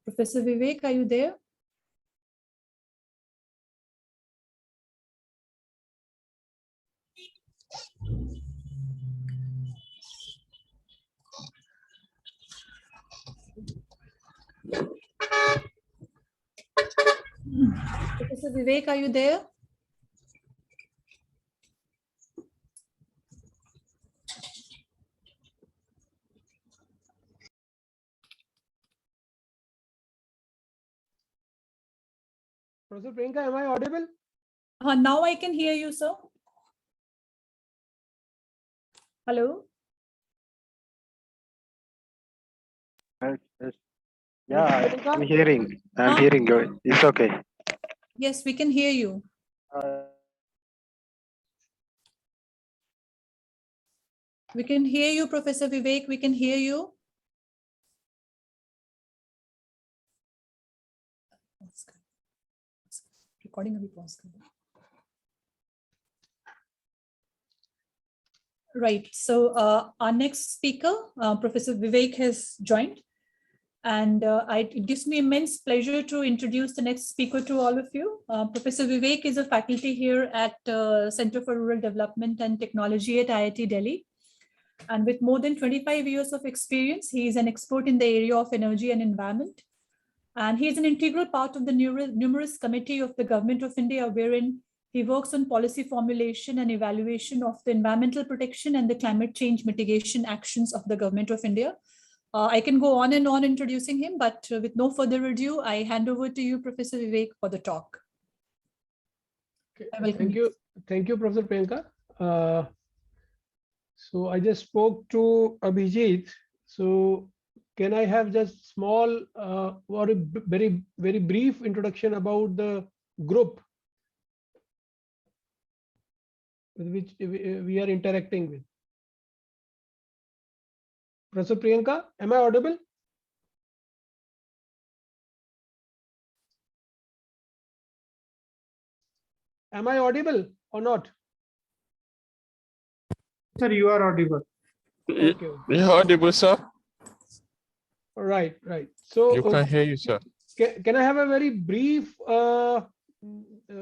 Professor Vivek, are you there? Professor Vivek, are you there? Professor Priyanka, am I audible? Now I can hear you, sir. Hello? Yes. Yeah, I'm hearing. I'm hearing you. It's okay. Yes, we can hear you. We can hear you, Professor Vivek. We can hear you. Recording अभी pause कर दो. Right. So our next speaker, Professor Vivek, has joined. And it gives me immense pleasure to introduce the next speaker to all of you. Professor Vivek is a faculty here at Center for Rural Development and Technology at IIT Delhi. And with more than 25 years of experience, he is an expert in the area of energy and environment. And he is an integral part of the numerous committee of the Government of India, wherein he works on policy formulation and evaluation of the environmental protection and the climate change mitigation actions of the Government of India. I can go on and on introducing him, but with no further ado, I hand over to you, Professor Vivek, for the talk. Okay. Thank you, Professor Priyanka. So I just spoke to Abhijit. So can I have just small or a very brief introduction about the group with which we are interacting with? Professor Priyanka, am I audible? Am I audible or not? Sir, you are audible. Okay. You're audible, sir. Right. So You can hear you, sir. Can I have a very brief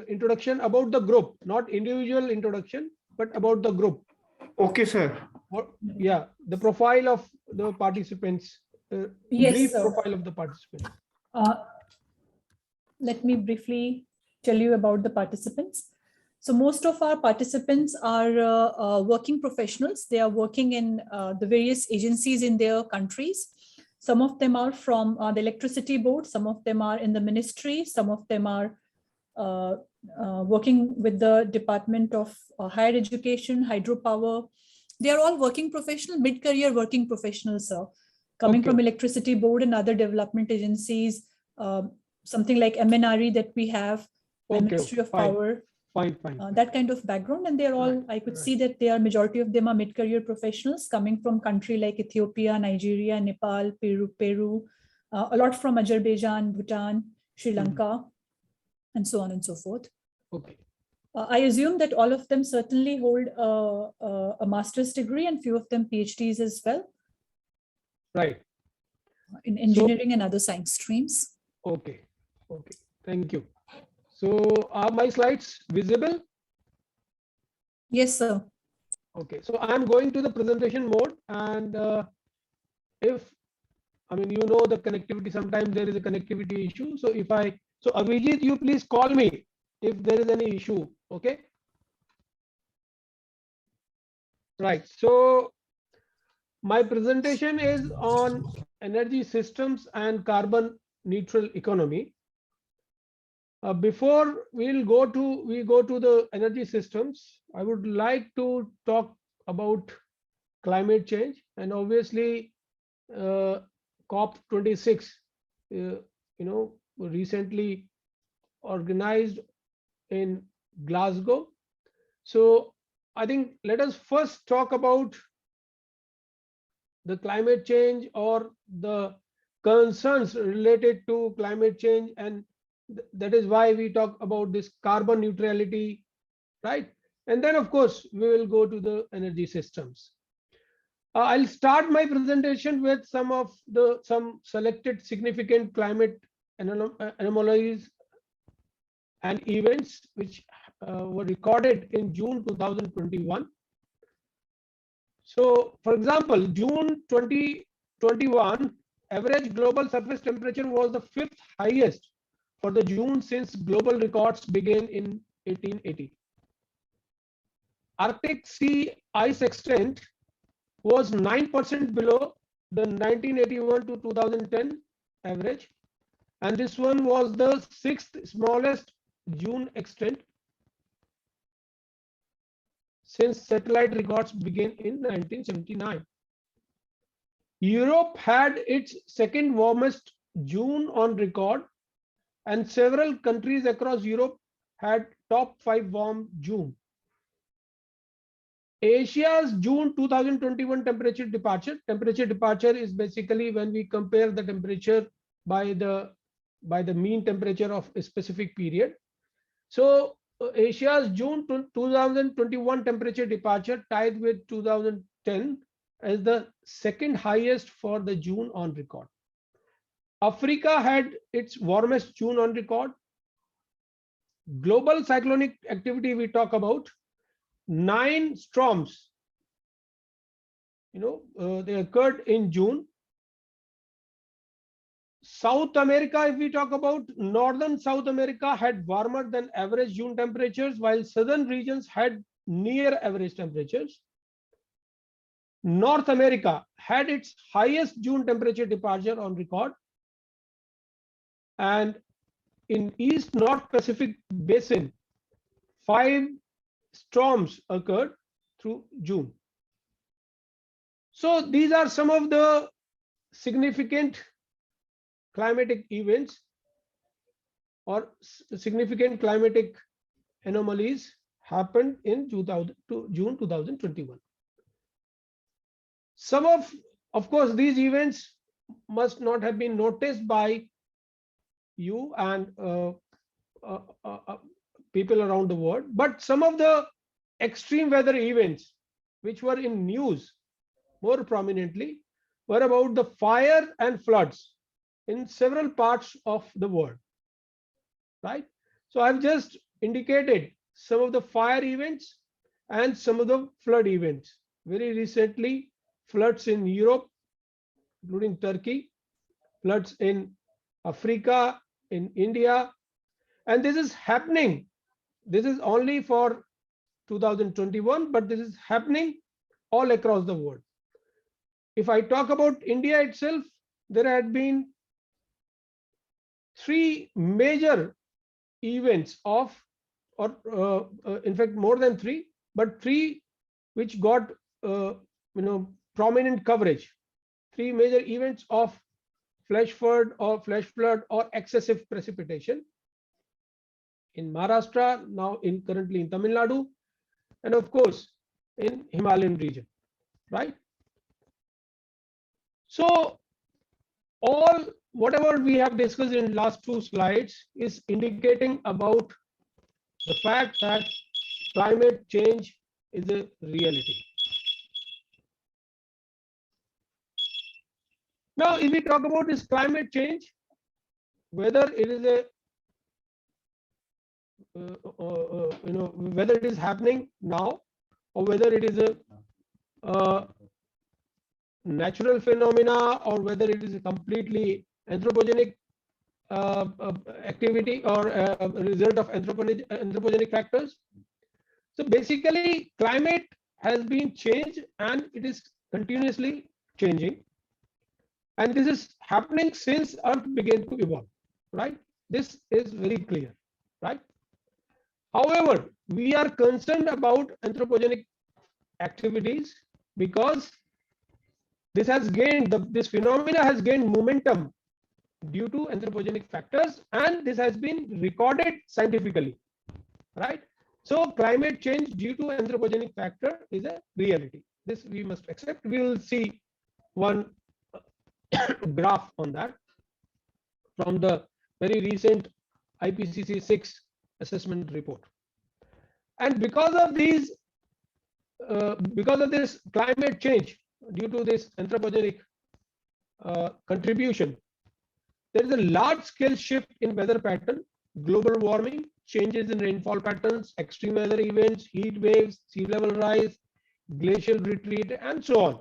introduction about the group, not individual introduction, but about the group? Okay, sir. Yeah, the profile of the participants. Yes, brief sir. profile of the participants. Let me briefly tell you about the participants. So most of our participants are working professionals. They are working in the various agencies in their countries. Some of them are from the electricity board. Some of them are in the ministry. Some of them are working with the Department of Higher Education, hydropower. They are all working professional, mid-career working professionals, sir, coming from electricity board and other development agencies, something like MNRE that we have, Ministry of Power. Fine. That kind of background, and they're all, I could see that they are, majority of them are mid-career professionals coming from country like Ethiopia, Nigeria, Nepal, Peru, a lot from Azerbaijan, Bhutan, Sri Lanka, and so on and so forth. Okay. I assume that all of them certainly hold a master's degree and few of them PhDs as well. Right. In engineering and other science streams. Okay. Thank you. So are my slides visible? Yes, sir. Okay. So I'm going to the presentation mode, and the connectivity, sometimes there is a connectivity issue. So Abhijit, you please call me if there is any issue. Okay. Right. So my presentation is on energy systems and carbon neutral economy. Before we go to the energy systems, I would like to talk about climate change, and obviously COP26, recently organized in Glasgow. So I think let us first talk about the climate change or the concerns related to climate change, and that is why we talk about this carbon neutrality, right? And then of course we will go to the energy systems. I'll start my presentation with some selected significant climate anomalies and events which were recorded in June 2021. So, for example, June 2021 average global surface temperature was the 5th highest for the June since global records began in 1880. Arctic sea ice extent was 9% below the 1981 to 2010 average, and this one was the 6th smallest June extent since satellite records began in 1979. Europe had its second warmest June on record, and several countries across Europe had top 5 warm June. Asia's June 2021 temperature departure is basically when we compare the temperature by the mean temperature of a specific period. So Asia's June 2021 temperature departure tied with 2010 as the second highest for the June on record. Africa had its warmest June on record. Global cyclonic activity we talk about, 9 storms, they occurred in June. South America, if we talk about, northern South America had warmer than average June temperatures, while southern regions had near average temperatures. North America had its highest June temperature departure on record. And in East North Pacific Basin, 5 storms occurred through June. So these are some of the significant climatic events or significant climatic anomalies happened in June 2021. Some of course, these events must not have been noticed by you and people around the world, but some of the extreme weather events which were in news more prominently were about the fire and floods in several parts of the world, right? So I've just indicated some of the fire events and some of the flood events. Very recently, floods in Europe, including Turkey, floods in Africa, in India, and this is happening. This is only for 2021, but this is happening all across the world. If I talk about India itself, there had been 3 major events of, or in fact more than 3, but 3 which got prominent coverage. 3 major events of flash flood or excessive precipitation in Maharashtra, now currently in Tamil Nadu, and of course in Himalayan region, right? So whatever we have discussed in last 2 slides is indicating about the fact that climate change is a reality. Now, if we talk about this climate change, whether it is a whether it is happening now or whether it is a natural phenomena or whether it is a completely anthropogenic activity or a result of anthropogenic factors. So basically, climate has been changed and it is continuously changing. And this is happening since Earth began to evolve, right? This is very clear, right? However, we are concerned about anthropogenic activities because this phenomena has gained momentum due to anthropogenic factors, and this has been recorded scientifically, right? So climate change due to anthropogenic factor is a reality. This we must accept. We will see one graph on that from the very recent IPCC 6 assessment report. And because of this climate change, due to this anthropogenic contribution, there is a large-scale shift in weather pattern, global warming, changes in rainfall patterns, extreme weather events, heat waves, sea level rise, glacial retreat, and so on.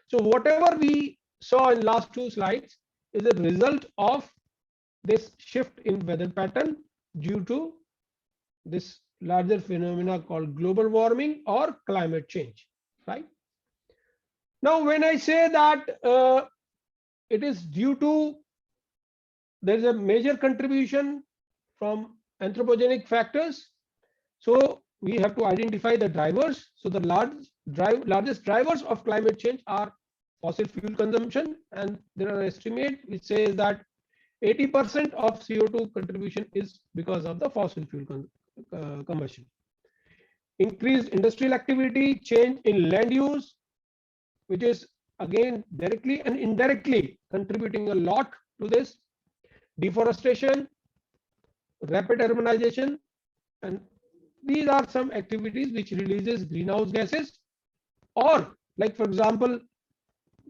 So whatever we saw in last two slides is a result of this shift in weather pattern due to this larger phenomena called global warming or climate change, right? Now, when I say that it is due to, there is a major contribution from anthropogenic factors. So we have to identify the drivers. So the largest drivers of climate change are fossil fuel consumption, and there are estimates which says that 80% of CO2 contribution is because of the fossil fuel combustion. Increased industrial activity, change in land use, which is again directly and indirectly contributing a lot to this. Deforestation, rapid urbanization, and these are some activities which releases greenhouse gases, or like for example,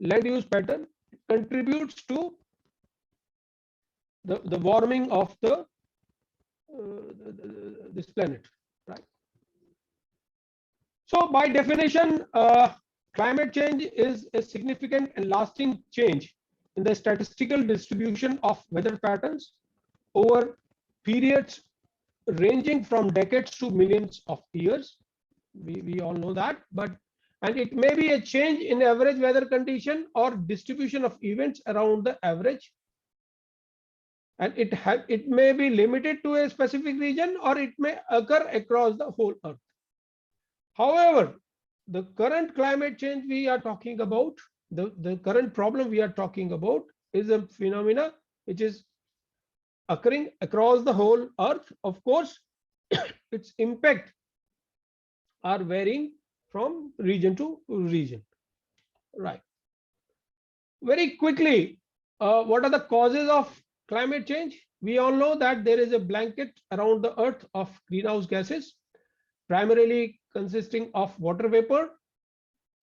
land use pattern contributes to the warming of this planet, right? So by definition, climate change is a significant and lasting change in the statistical distribution of weather patterns over periods ranging from decades to millions of years. We all know that, and it may be a change in average weather condition or distribution of events around the average. And it may be limited to a specific region, or it may occur across the whole Earth. However, the current climate change we are talking about, the current problem we are talking about, is a phenomena which is occurring across the whole Earth. Of course, its impact are varying from region to region, right? Very quickly, what are the causes of climate change? We all know that there is a blanket around the Earth of greenhouse gases, primarily consisting of water vapor,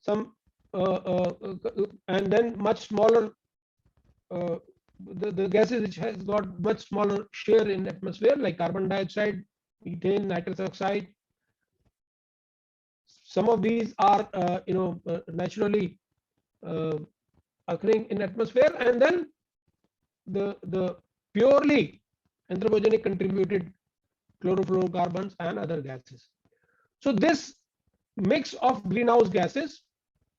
some and then much smaller, the gases which has got much smaller share in atmosphere, like carbon dioxide, methane, nitrous oxide. Some of these are naturally occurring in atmosphere, and then the purely anthropogenic contributed chlorofluorocarbons and other gases. So this mix of greenhouse gases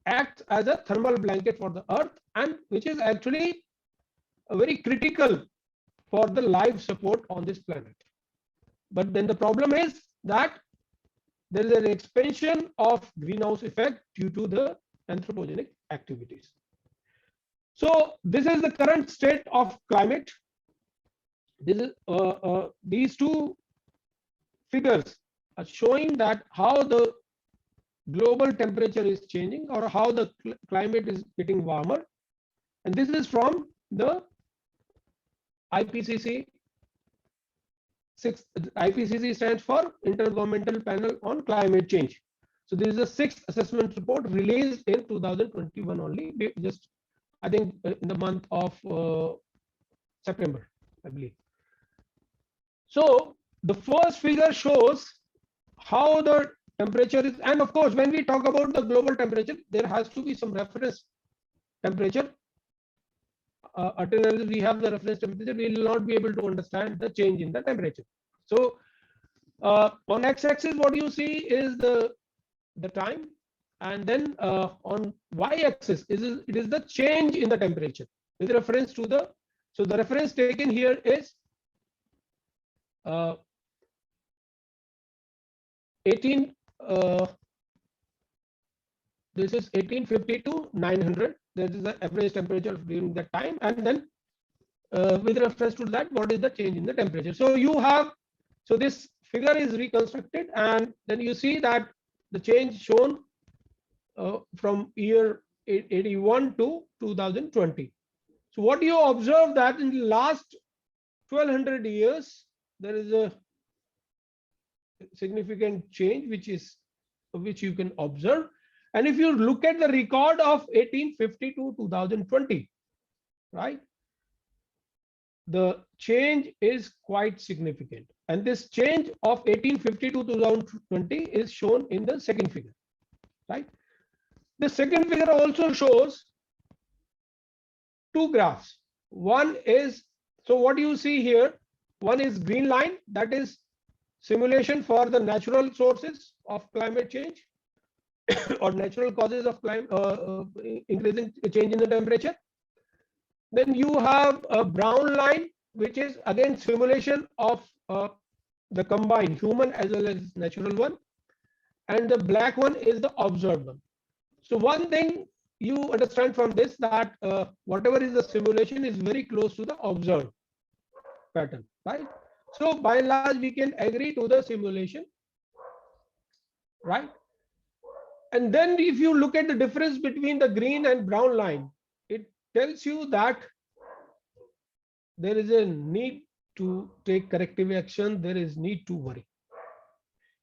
acts as a thermal blanket for the Earth, and which is actually very critical for the life support on this planet. But then the problem is that there is an expansion of greenhouse effect due to the anthropogenic activities. So this is the current state of climate. This is these two figures are showing that how the global temperature is changing, or how the climate is getting warmer. And this is from the IPCC. IPCC stands for Intergovernmental Panel on Climate Change. So this is the 6th assessment report released in 2021 only, just I think in the month of September, I believe. So the first figure shows how the temperature is, and of course, when we talk about the global temperature, there has to be some reference temperature. Until we have the reference temperature, we will not be able to understand the change in the temperature. So on x-axis, what you see is the time, and then on y-axis it is the change in the temperature with reference to the. So the reference taken here is 18. This is 1850 to 900. That is the average temperature during that time, and then with reference to that, what is the change in the temperature? So you have, so this figure is reconstructed, and then you see that the change shown from year 81 to 2020. So what you observe that in the last 1200 years, there is a significant change which you can observe, And if you look at the record of 1850 to 2020, right, the change is quite significant. And this change of 1850 to 2020 is shown in the second figure, right? The second figure also shows two graphs. One is, so what you see here, one is green line, that is simulation for the natural sources of climate change or natural causes of increasing change in the temperature. Then you have a brown line, which is again simulation of the combined human as well as natural one. And the black one is the observed one. So one thing you understand from this, that whatever is the simulation is very close to the observed pattern, right? So by and large, we can agree to the simulation, right? And then if you look at the difference between the green and brown line, it tells you that there is a need to take corrective action. There is need to worry,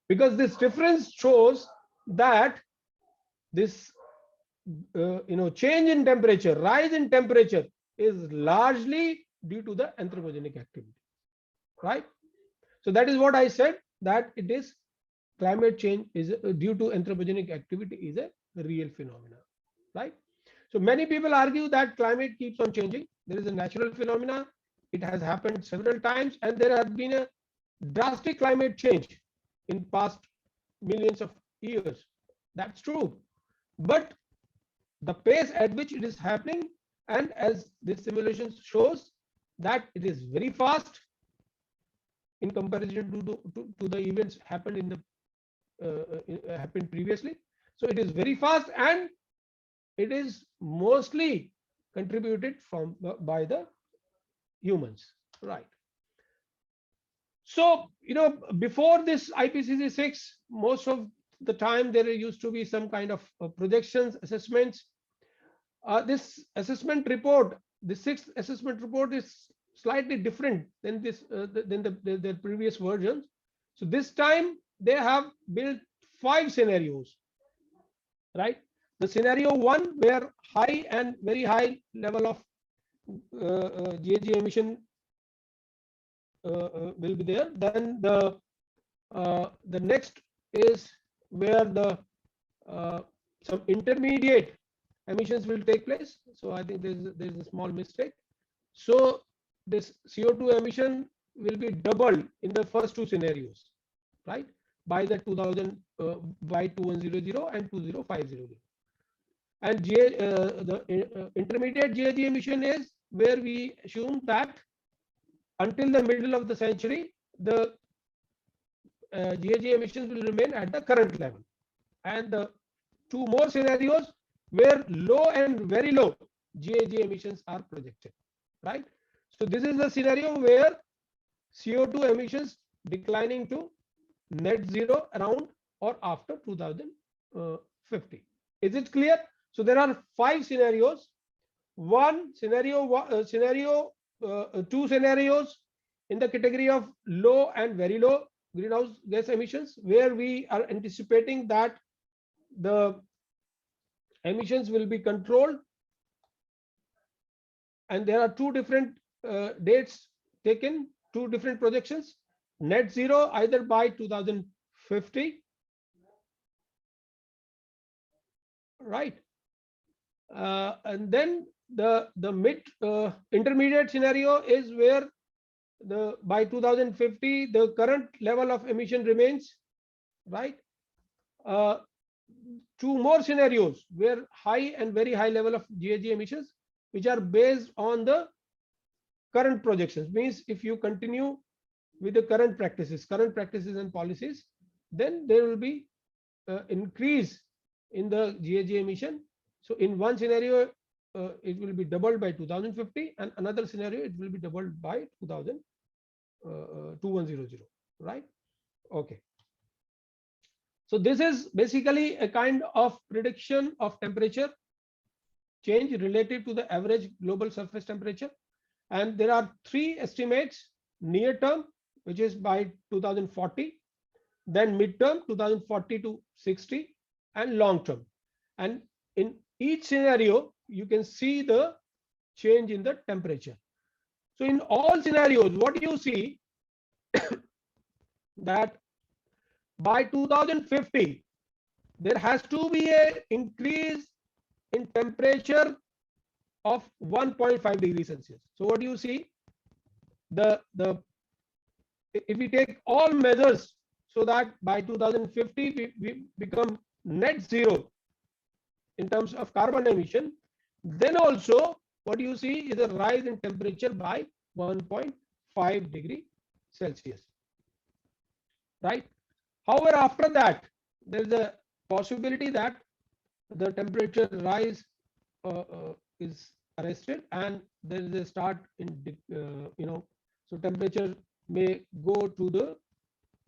because this difference shows that this change in temperature, rise in temperature, is largely due to the anthropogenic activity, right? So that is what I said, that it is climate change is due to anthropogenic activity is a real phenomena, right? So many people argue that climate keeps on changing. There is a natural phenomena. It has happened several times, and there has been a drastic climate change in past millions of years. That's true, but the pace at which it is happening, and as this simulation shows, that it is very fast in comparison to the events happened in the happened previously. So it is very fast, and it is mostly contributed by the humans, right? So before this IPCC 6, most of the time there used to be some kind of projections, assessments. This assessment report, the 6th assessment report, is slightly different than this than the previous versions. So this time they have built 5 scenarios, right? The scenario 1, where high and very high level of GHG emission will be there. Then the next is where the some intermediate emissions will take place. So I think there's a small mistake. So this CO2 emission will be doubled in the first 2 scenarios, right? By the 2100 and 2050. And the intermediate GHG emission is where we assume that until the middle of the century, the GHG emissions will remain at the current level. And the 2 more scenarios where low and very low GHG emissions are projected, right? So this is the scenario where CO2 emissions declining to net zero around or after 2050. Is it clear? So there are 5 scenarios. 2 scenarios in the category of low and very low greenhouse gas emissions, where we are anticipating that the emissions will be controlled, and there are 2 different dates taken, 2 different projections. Net zero either by 2050, right? And then the intermediate scenario is where by 2050 the current level of emission remains, right? 2 more scenarios where high and very high level of GHG emissions, which are based on the current projections. Means if you continue with the current practices and policies, then there will be increase in the GHG emission. So in one scenario, it will be doubled by 2050, and another scenario it will be doubled by 2100, right? Okay. So this is basically a kind of prediction of temperature change relative to the average global surface temperature. And there are 3 estimates: near term, which is by 2040, then midterm 2040 to 60, and long term. And in each scenario, you can see the change in the temperature. So in all scenarios, what you see that by 2050, there has to be an increase in temperature of 1.5 degrees Celsius. So what do you see? If we take all measures so that by 2050 we become net zero in terms of carbon emission, then also what you see is a rise in temperature by 1.5 degree Celsius, right? However, after that, there is a possibility that the temperature rise is arrested and there is a start in so temperature may go to the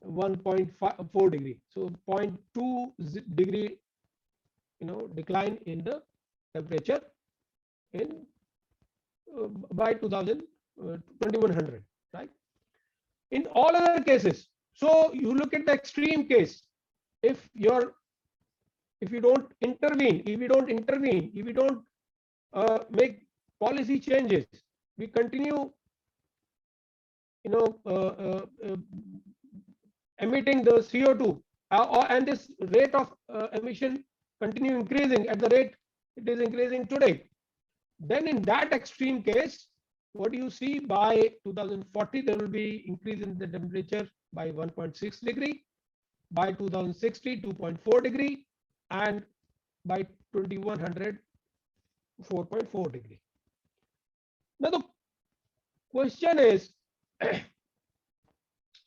1.4 degree, so 0.2 degree decline in the temperature in by 2100, right? In all other cases, so you look at the extreme case, if you don't intervene, if we don't make policy changes, we continue emitting the CO2 and this rate of emission continue increasing at the rate it is increasing today, then in that extreme case, what do you see? By 2040 there will be increase in the temperature by 1.6 degree, by 2060 2.4 degree, and by 2100 4.4 degree. Now the question is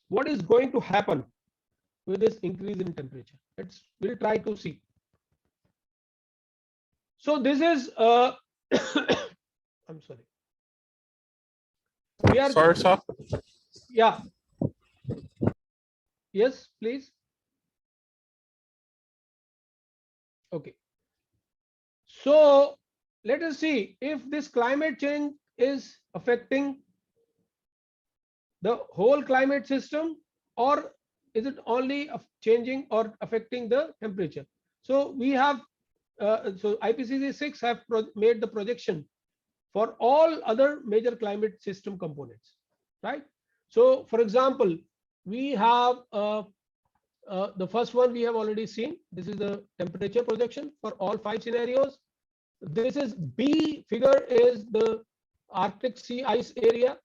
what is going to happen with this increase in temperature? We'll try to see. So this is I'm sorry. We are Sorry, sir. Yeah. Yes, please. Okay. So let us see if this climate change is affecting the whole climate system, or is it only changing or affecting the temperature. So we have so IPCC 6 have made the projection for all other major climate system components, right? So for example, we have the first one we have already seen. This is the temperature projection for all 5 scenarios. This is B figure is the Arctic sea ice area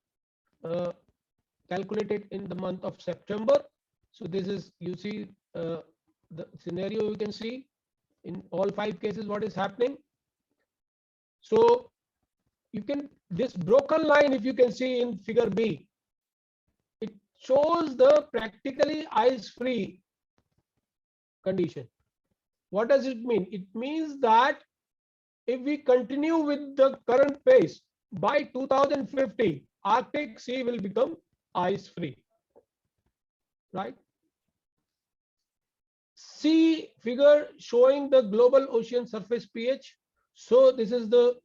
calculated in the month of September. So this is, you see the scenario, you can see in all 5 cases what is happening. So you can, this broken line, if you can see in figure B, it shows the practically ice-free condition. What does it mean? It means that if we continue with the current pace, by 2050, Arctic Sea will become ice-free, right? C figure showing the global ocean surface pH. So this is the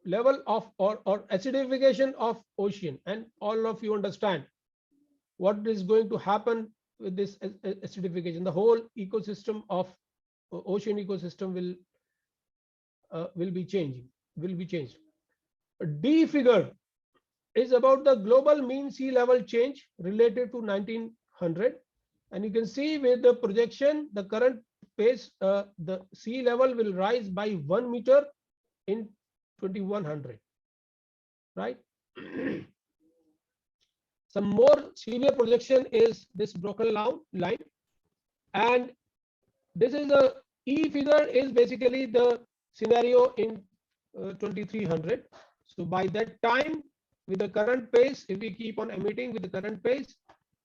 level of or acidification of ocean, and all of you understand what is going to happen with this acidification. The whole ecosystem of ocean ecosystem will be changed. D figure is about the global mean sea level change related to 1900, and you can see with the projection, the current pace, the sea level will rise by 1 meter in 2100, right? Some more severe projection is this broken line, and this is the E figure is basically the scenario in 2300. So by that time, with the current pace, if we keep on emitting with the current pace,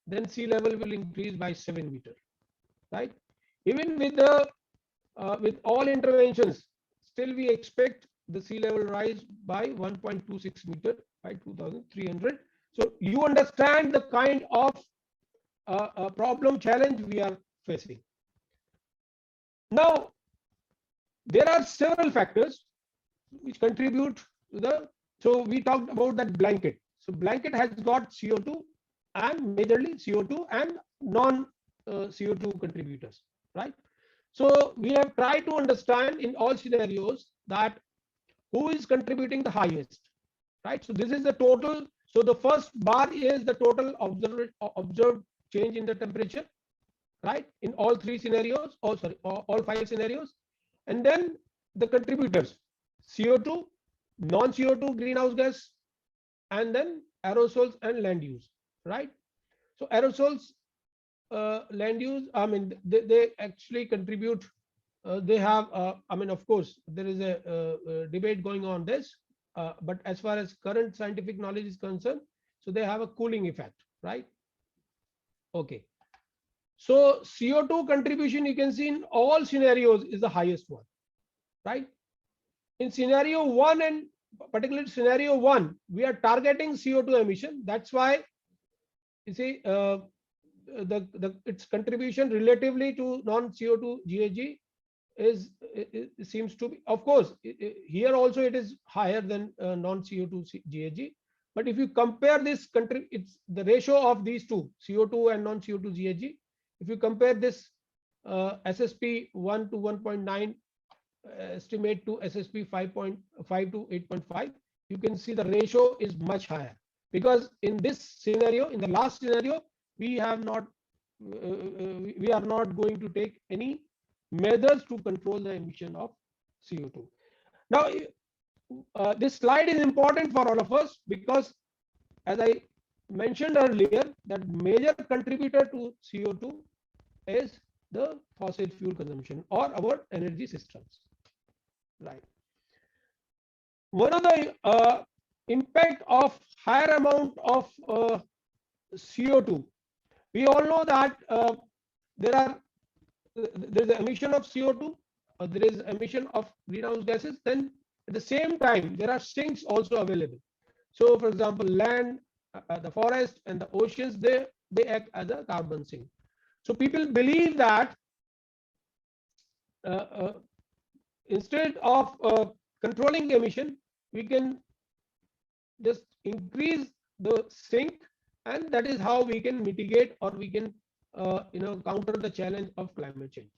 then sea level will increase by 7 meters, right? Even with the with all interventions, still we expect the sea level rise by 1.26 meter by 2300. So you understand the kind of problem challenge we are facing. Now, there are several factors which contribute to the, so we talked about that blanket. So blanket has got CO2 and majorly CO2 and non CO2 contributors, right? So we have tried to understand in all scenarios that who is contributing the highest, right? So this is the total. So the first bar is the total observed change in the temperature, right? In all three scenarios, all five scenarios. And then the contributors, CO2, non-CO2 greenhouse gas, and then aerosols and land use, right? So aerosols, land use, I mean, they actually contribute. They have, I mean, of course, there is a debate going on this, but as far as current scientific knowledge is concerned, so they have a cooling effect, right? Okay. So CO2 contribution, you can see in all scenarios is the highest one, right? In scenario one, and particularly scenario one, we are targeting CO2 emission. That's why you see its contribution relatively to non-CO2 GHG is, it seems to be, of course, here also it is higher than non-CO2 GHG. But if you compare this country, it's the ratio of these two, CO2 and non-CO2 GHG. If you compare this SSP 1 to 1.9 estimate to SSP 5.5 to 8.5, you can see the ratio is much higher, because in this scenario, in the last scenario, we have not, we are not going to take any measures to control the emission of CO2. Now, this slide is important for all of us, because as I mentioned earlier, that major contributor to CO2 is the fossil fuel consumption or our energy systems, right? One of the impact of higher amount of CO2, we all know that there is emission of CO2, there is emission of greenhouse gases. Then at the same time, there are sinks also available. So, for example, land, the forest, and the oceans, they act as a carbon sink. So people believe that instead of controlling emission, we can just increase the sink, and that is how we can mitigate, or we can counter the challenge of climate change.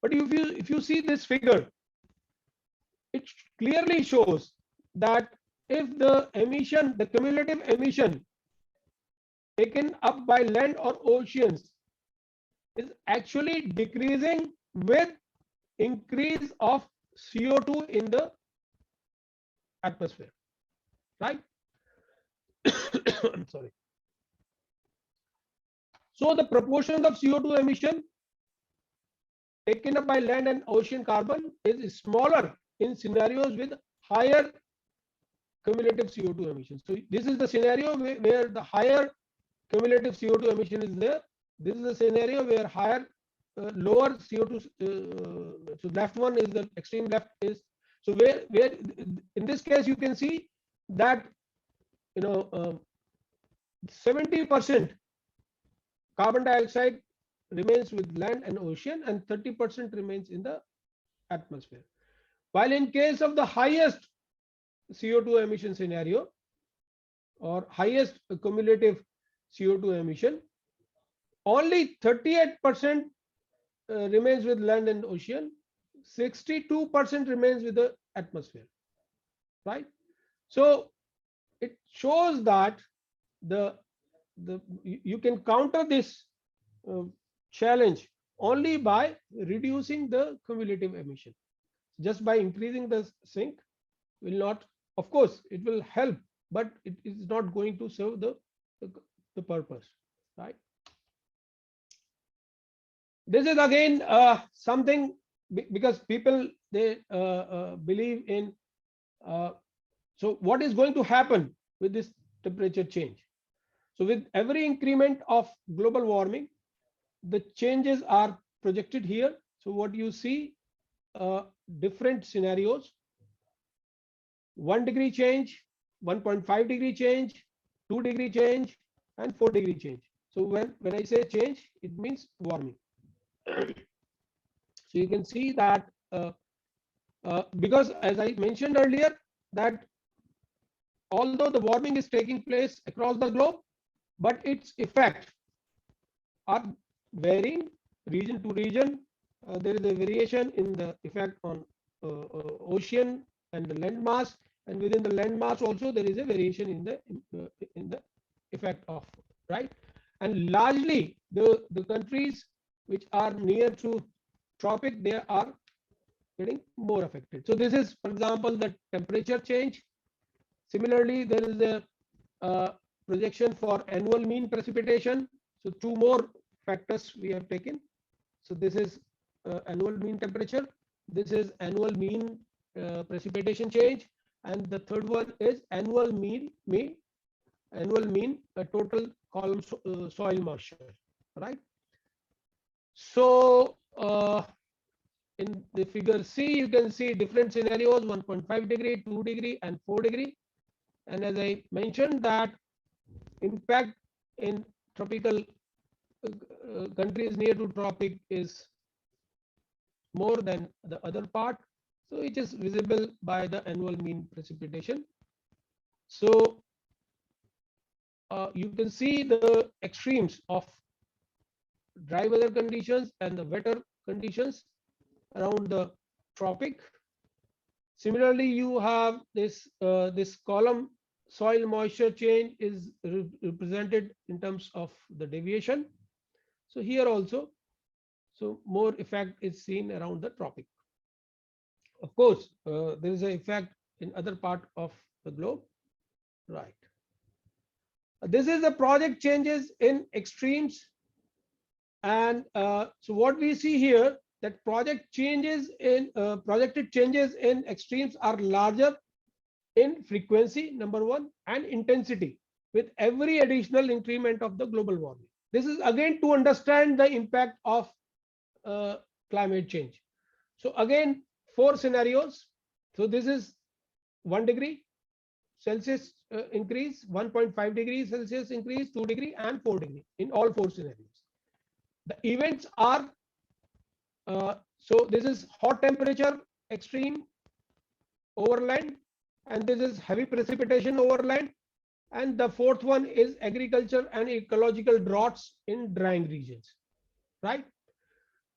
But if you see this figure, it clearly shows that if the emission, the cumulative emission taken up by land or oceans is actually decreasing with increase of CO2 in the atmosphere, right? I'm sorry. So the proportion of CO2 emission taken up by land and ocean carbon is smaller in scenarios with higher cumulative CO2 emissions. So this is the scenario where the higher cumulative CO2 emission is there. This is a scenario where higher, lower CO2. So left one is the extreme left is. So where in this case you can see that 70% carbon dioxide remains with land and ocean, and 30% remains in the atmosphere. While in case of the highest CO2 emission scenario, or highest cumulative CO2 emission, only 38% remains with land and ocean, 62% remains with the atmosphere, right? So it shows that you can counter this challenge only by reducing the cumulative emission. Just by increasing the sink will not, of course, it will help, but it is not going to serve the purpose, right? This is again something, because people, they believe in. So what is going to happen with this temperature change? So with every increment of global warming, the changes are projected here. So what you see, different scenarios: 1 degree change, 1.5 degree change, 2 degree change, and 4 degree change. So when I say change, it means warming. So you can see that because, as I mentioned earlier, that although the warming is taking place across the globe, but its effect are varying region to region, there is a variation in the effect on ocean and the land mass, and within the land mass also there is a variation in the effect of, right? And largely the countries which are near to tropic, they are getting more affected. So this is, for example, the temperature change. Similarly, there is a projection for annual mean precipitation. So two more factors we have taken. So this is annual mean temperature. This is annual mean precipitation change, and the third one is annual mean total column soil moisture, right? So in the figure C, you can see different scenarios: 1.5 degree, 2 degree, and 4 degree. And as I mentioned, that impact in tropical countries near to tropic is more than the other part. So it is visible by the annual mean precipitation. So you can see the extremes of dry weather conditions and the wetter conditions around the tropic. Similarly, you have this column soil moisture change is represented in terms of the deviation. So here also, so more effect is seen around the tropic. Of course, there is an effect in other part of the globe, right? This is the project changes in extremes, and so what we see here, that projected changes in extremes are larger in frequency, number one, and intensity with every additional increment of the global warming. This is again to understand the impact of climate change. So again, 4 scenarios. So this is 1 degree Celsius increase, 1.5 degrees Celsius increase, 2 degree, and 4 degree in all 4 scenarios. The events are so this is hot temperature extreme over land, and this is heavy precipitation over land, and the fourth one is agriculture and ecological droughts in drying regions, right?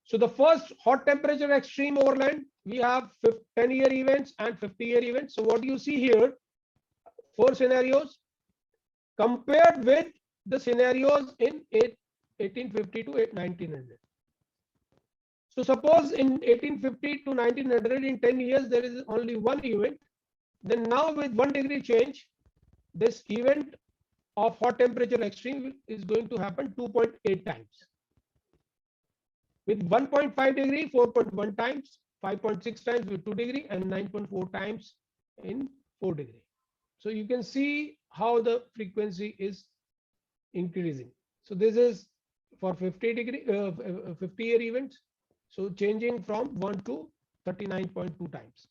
So the first hot temperature extreme over land, we have 10-year events and 50-year events. So what you see here, 4 scenarios compared with the scenarios in 1850 to 1900. So suppose in 1850 to 1900, in 10 years, there is only 1 event. Then now with 1 degree change, this event of hot temperature extreme is going to happen 2.8 times. With 1.5 degree, 4.1 times, 5.6 times with 2 degree, and 9.4 times in 4 degree. So you can see how the frequency is increasing. So this is for 50-year events. So changing from 1 to 39.2 times.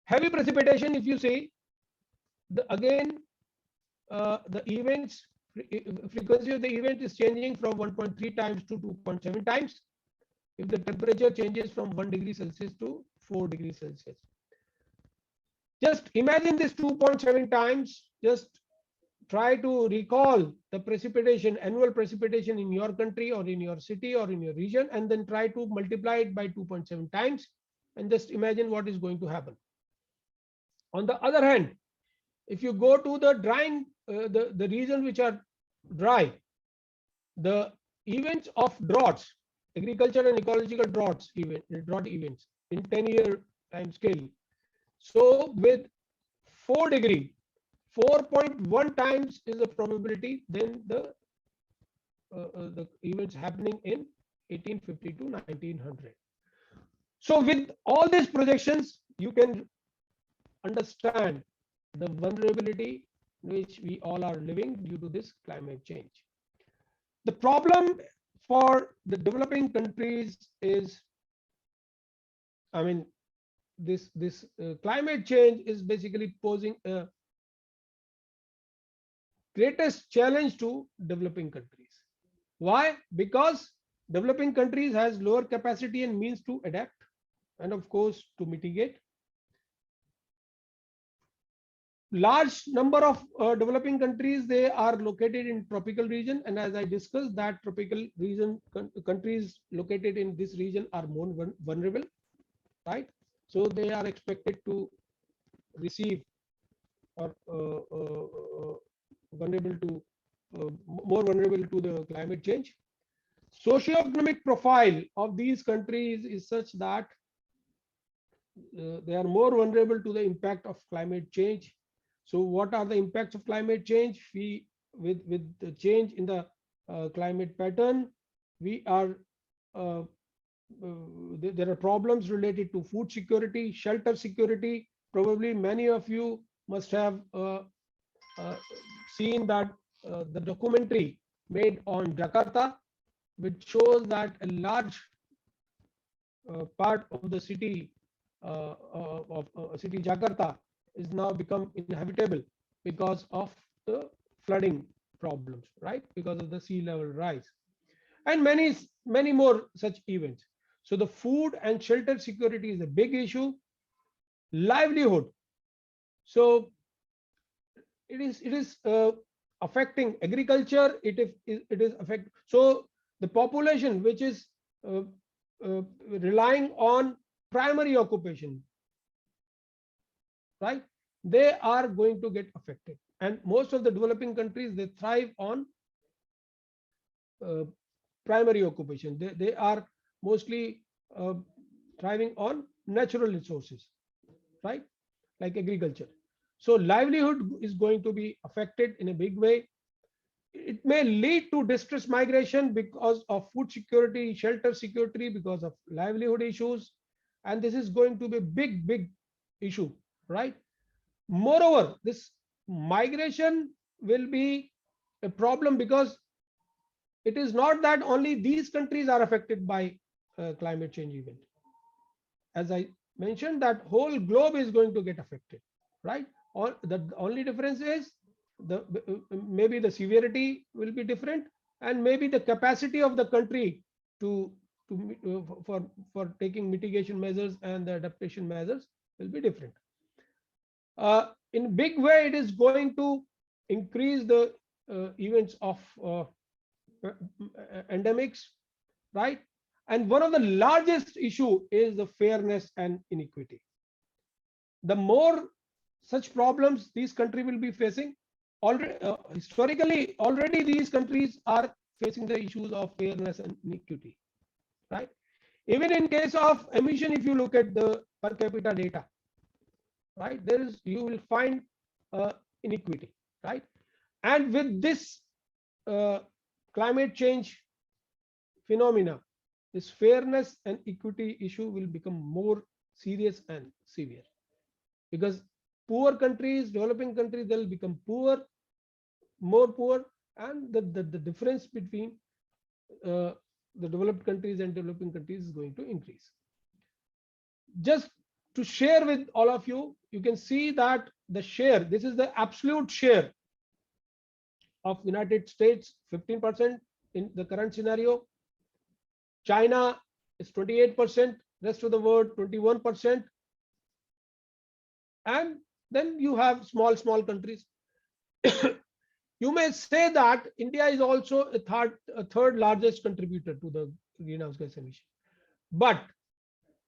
Heavy precipitation, if you see, the events frequency of the event is changing from 1.3 times to 2.7 times if the temperature changes from 1 degree Celsius to 4 degrees Celsius. Just imagine this 2.7 times. Just try to recall the precipitation, annual precipitation in your country or in your city or in your region, and then try to multiply it by 2.7 times, and just imagine what is going to happen. On the other hand, if you go to the drying, the regions which are dry, the events of droughts, agriculture and ecological drought events in 10-year time scale. So with 4 degree, 4.1 times is the probability than the events happening in 1850 to 1900. So with all these projections, you can understand the vulnerability which we all are living due to this climate change. The problem for the developing countries is, I mean, this climate change is basically posing a greatest challenge to developing countries. Why? Because developing countries has lower capacity and means to adapt, and of course to mitigate. large number of developing countries, they are located in tropical region, and as I discussed, that tropical region countries located in this region are more vulnerable, right? So they are expected to receive or vulnerable to more vulnerable to the climate change. Socioeconomic profile of these countries is such that they are more vulnerable to the impact of climate change. So what are the impacts of climate change? With the change in the climate pattern, we are there are problems related to food security, shelter security. Probably many of you must have seen that the documentary made on Jakarta, which shows that a large part of the city city Jakarta is now become inhabitable because of the flooding problems, right? Because of the sea level rise, and many more such events. So the food and shelter security is a big issue. Livelihood. So it is affecting agriculture. It is affect. So the population which is relying on primary occupation, right? They are going to get affected, and most of the developing countries, they thrive on primary occupation. They are mostly thriving on natural resources, right? Like agriculture. So livelihood is going to be affected in a big way. It may lead to distress migration because of food security, shelter security, because of livelihood issues. And this is going to be a big issue, right? Moreover, this migration will be a problem because it is not that only these countries are affected by climate change event. As I mentioned, that whole globe is going to get affected, right? Or the only difference is maybe the severity will be different, and maybe the capacity of the country for taking mitigation measures and the adaptation measures will be different. In a big way, it is going to increase the events of endemics, right? And one of the largest issue is the fairness and inequity. The more such problems these countries will be facing, already historically already these countries are facing the issues of fairness and inequity, right? Even in case of emission, if you look at the per capita data, right, you will find inequity, right? And with this climate change phenomena, this fairness and equity issue will become more serious and severe, because poor countries, developing countries, they'll become poor, more poor, and the difference between the developed countries and developing countries is going to increase. Just to share with all of you, you can see that the share, this is the absolute share of United States, 15% in the current scenario. China is 28%, rest of the world 21%. And then you have small countries. You may say that India is also a third largest contributor to the greenhouse gas emission.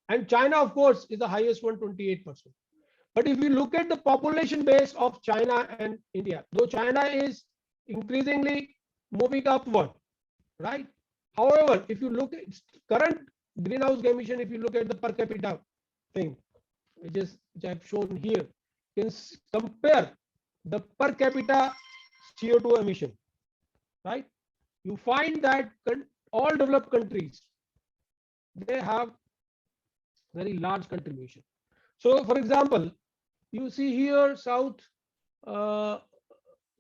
And China, of course, is the highest one, 28%. But if you look at the population base of China and India, though China is increasingly moving upward, right? However, if you look at current greenhouse gas emission, if you look at the per capita thing, which I've shown here, you can compare the per capita CO2 emission, right? You find that all developed countries, they have very large contribution. So, for example, you see here South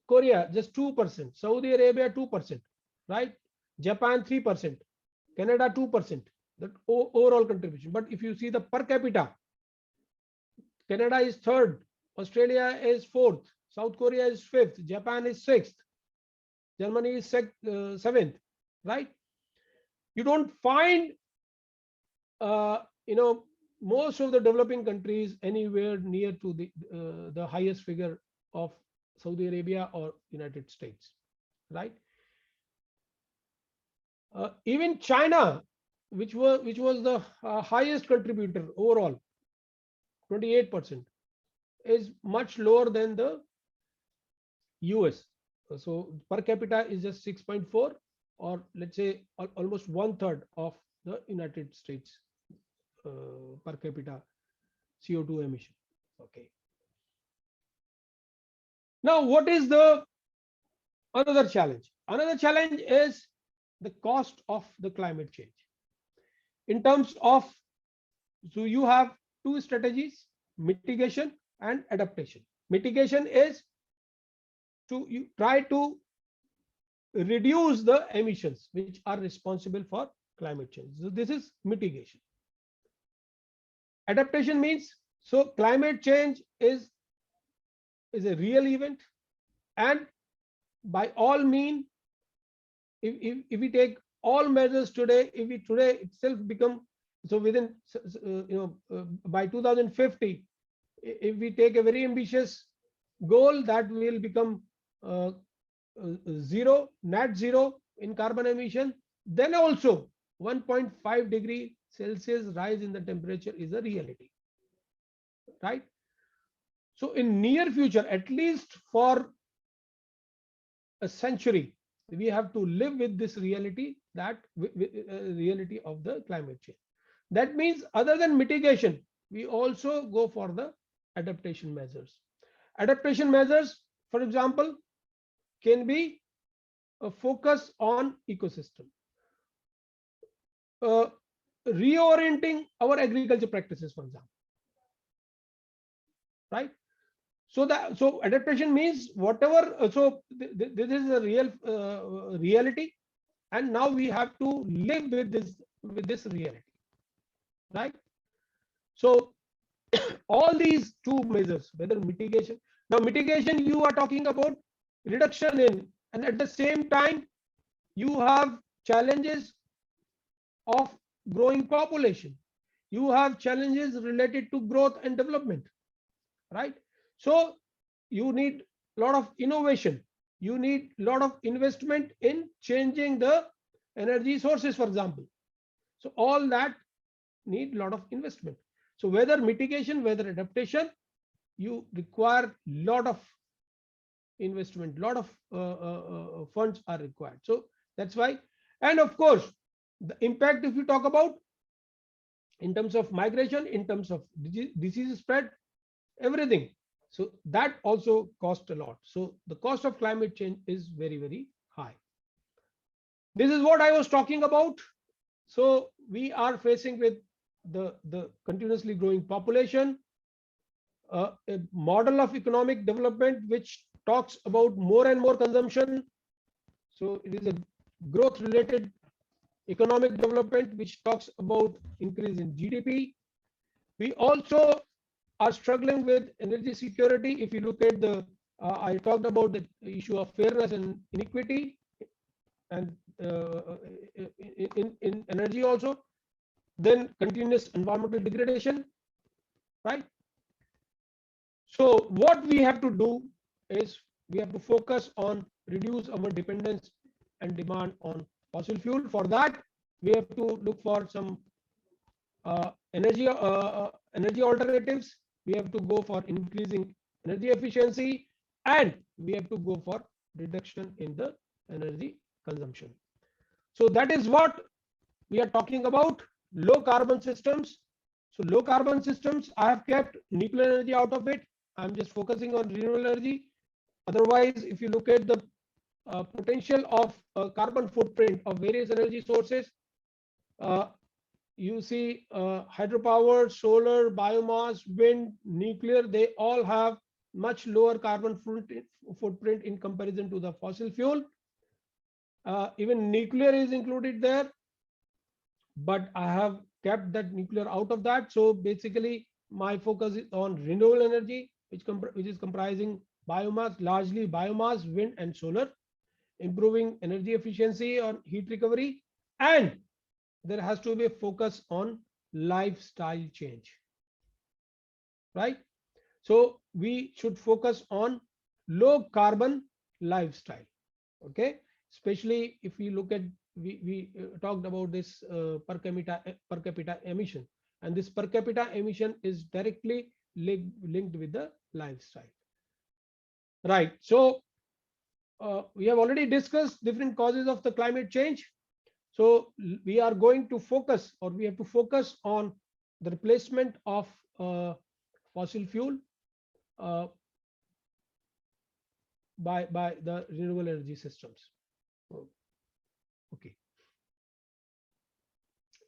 Korea just 2%, Saudi Arabia 2%, right? Japan 3%, Canada 2%, that overall contribution. But if you see the per capita, Canada is third, Australia is fourth, South Korea is fifth, Japan is sixth, Germany is seventh, right? You don't find most of the developing countries anywhere near to the highest figure of Saudi Arabia or United States, right? Even China, which was the highest contributor overall, 28%, is much lower than the US. So per capita is just 6.4, or let's say almost 1/3 of the United States per capita CO2 emission. Okay. Now, what is the another challenge? Another challenge is the cost of the climate change. In terms of, so you have two strategies: mitigation and adaptation. Mitigation is you try to reduce the emissions which are responsible for climate change. So this is mitigation. Adaptation means, so climate change is a real event, and by all means, if we take all measures today, if we today itself become, so within by 2050, if we take a very ambitious goal that will become net zero in carbon emission, then also 1.5 degree Celsius rise in the temperature is a reality, right? So in near future, at least for a century, we have to live with this reality, that reality of the climate change. That means other than mitigation, we also go for the adaptation measures. Adaptation measures, for example, can be a focus on ecosystem, reorienting our agriculture practices, for example, right? So adaptation means whatever. So this is a real reality, and now we have to live with this reality, right? So all these two measures, whether mitigation. Now mitigation, you are talking about reduction in, and at the same time you have challenges of growing population. You have challenges related to growth and development, right? So you need a lot of innovation. You need a lot of investment in changing the energy sources, for example. So all that need a lot of investment. So whether mitigation, whether adaptation, you require a lot of investment, lot of funds are required. So that's why. And of course, the impact, if you talk about in terms of migration, in terms of disease spread, everything, so that also costs a lot. So the cost of climate change is very, very high. This is what I was talking about. So we are facing with the continuously growing population, a model of economic development which talks about more and more consumption. So it is a growth related economic development which talks about increase in GDP. We also are struggling with energy security. If you look at the, I talked about the issue of fairness and inequity, and in energy also, then continuous environmental degradation, right? So what we have to do is we have to focus on reduce our dependence and demand on fossil fuel. For that, we have to look for some energy alternatives. We have to go for increasing energy efficiency, and we have to go for reduction in the energy consumption. So that is what we are talking about, low carbon systems. So low carbon systems, I have kept nuclear energy out of it. I'm just focusing on renewable energy. Otherwise, if you look at the potential of carbon footprint of various energy sources, you see hydropower, solar, biomass, wind, nuclear, they all have much lower carbon footprint in comparison to the fossil fuel. Even nuclear is included there, but I have kept that nuclear out of that. So basically my focus is on renewable energy, which is comprising biomass, largely biomass, wind and solar, improving energy efficiency or heat recovery, and there has to be a focus on lifestyle change, right? So we should focus on low carbon lifestyle. Okay, especially if we look at, we talked about this per capita emission, and this per capita emission is directly linked with the lifestyle. Right. So we have already discussed different causes of the climate change. So we are going to focus, or we have to focus on the replacement of fossil fuel by the renewable energy systems. Okay.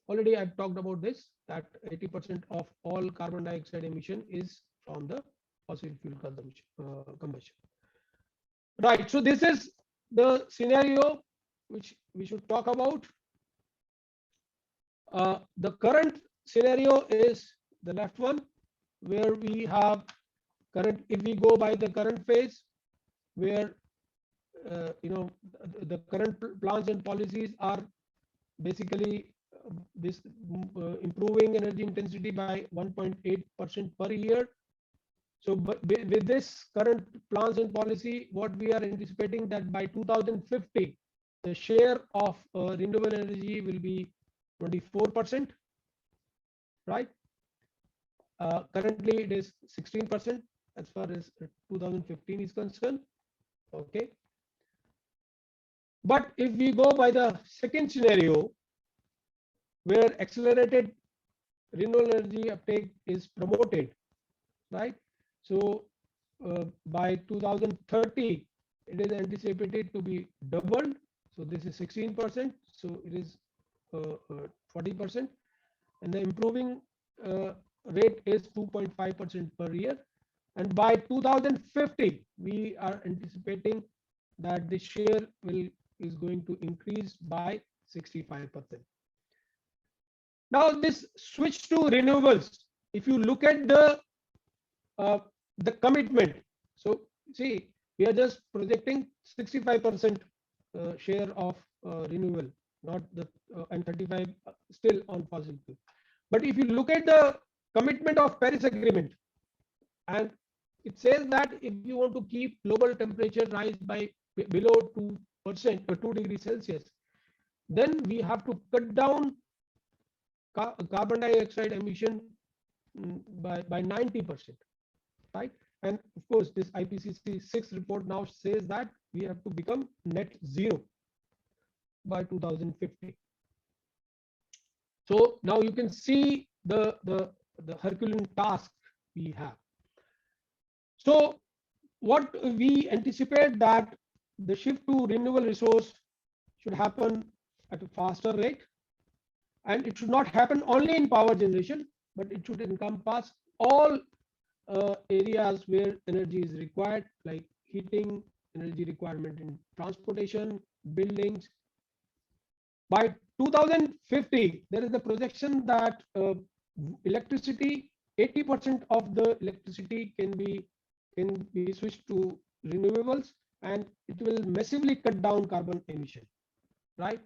Already I've talked about this, that 80% of all carbon dioxide emission is from the fossil fuel combustion. Right. So this is the scenario which we should talk about. The current scenario is the left one, where we have current, if we go by the current phase, where the current plans and policies are basically this improving energy intensity by 1.8% per year. So with this current plans and policy, what we are anticipating, that by 2050, the share of renewable energy will be 24%, right? Currently it is 16% as far as 2015 is concerned. Okay. But if we go by the second scenario, where accelerated renewable energy uptake is promoted, right? So by 2030, it is anticipated to be doubled. So this is 16%. So it is 40%, and the improving rate is 2.5% per year. And by 2050, we are anticipating that the share is going to increase by 65%. Now this switch to renewables, if you look at the commitment, so see, we are just projecting 65% share of renewable, not the and 35 still on fossil fuel. But if you look at the commitment of Paris Agreement, and it says that if you want to keep global temperature rise by below 2% or 2 degrees Celsius, then we have to cut down carbon dioxide emission by 90%, right? And of course, this IPCC 6 report now says that we have to become net zero by 2050. So now you can see the Herculean task we have. So what we anticipate, that the shift to renewable resource should happen at a faster rate, and it should not happen only in power generation, but it should encompass all areas where energy is required, like heating, energy requirement in transportation, buildings. By 2050, there is a projection that electricity, 80% of the electricity can be switched to renewables, and it will massively cut down carbon emission, right?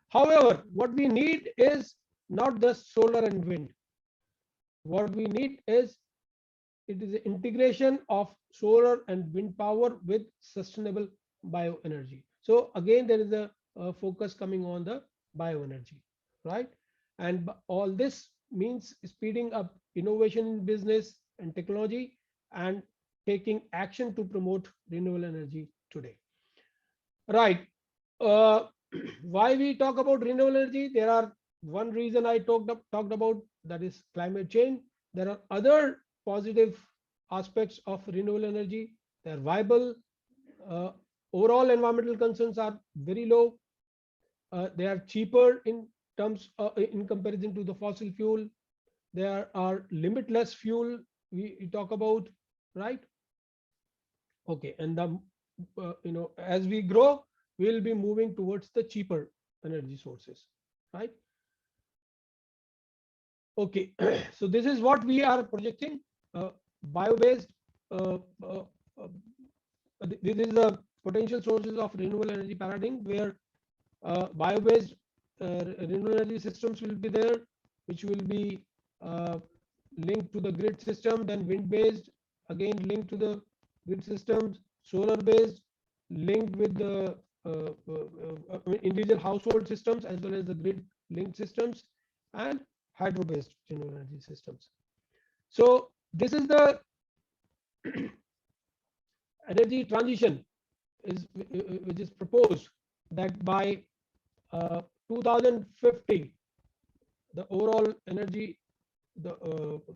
However, what we need is not the solar and wind. What we need is, it is the integration of solar and wind power with sustainable bioenergy. So again, there is a focus coming on the bioenergy, right? And all this means speeding up innovation in business and technology, and taking action to promote renewable energy today, right? Why we talk about renewable energy? There are one reason I talked about, that is climate change. There are other positive aspects of renewable energy. They are viable. Overall environmental concerns are very low. They are cheaper in terms of, in comparison to the fossil fuel. There are limitless fuel we talk about, right? Okay, and the as we grow, we will be moving towards the cheaper energy sources, right? Okay, so this is what we are projecting. Bio-based, this is the potential sources of renewable energy paradigm, where bio-based renewable energy systems will be there, which will be linked to the grid system. Then wind-based, again linked to the grid systems. solar based linked with the individual household systems as well as the grid linked systems, and hydro based renewable energy systems. So this is the energy transition which is proposed, that by 2050 the overall energy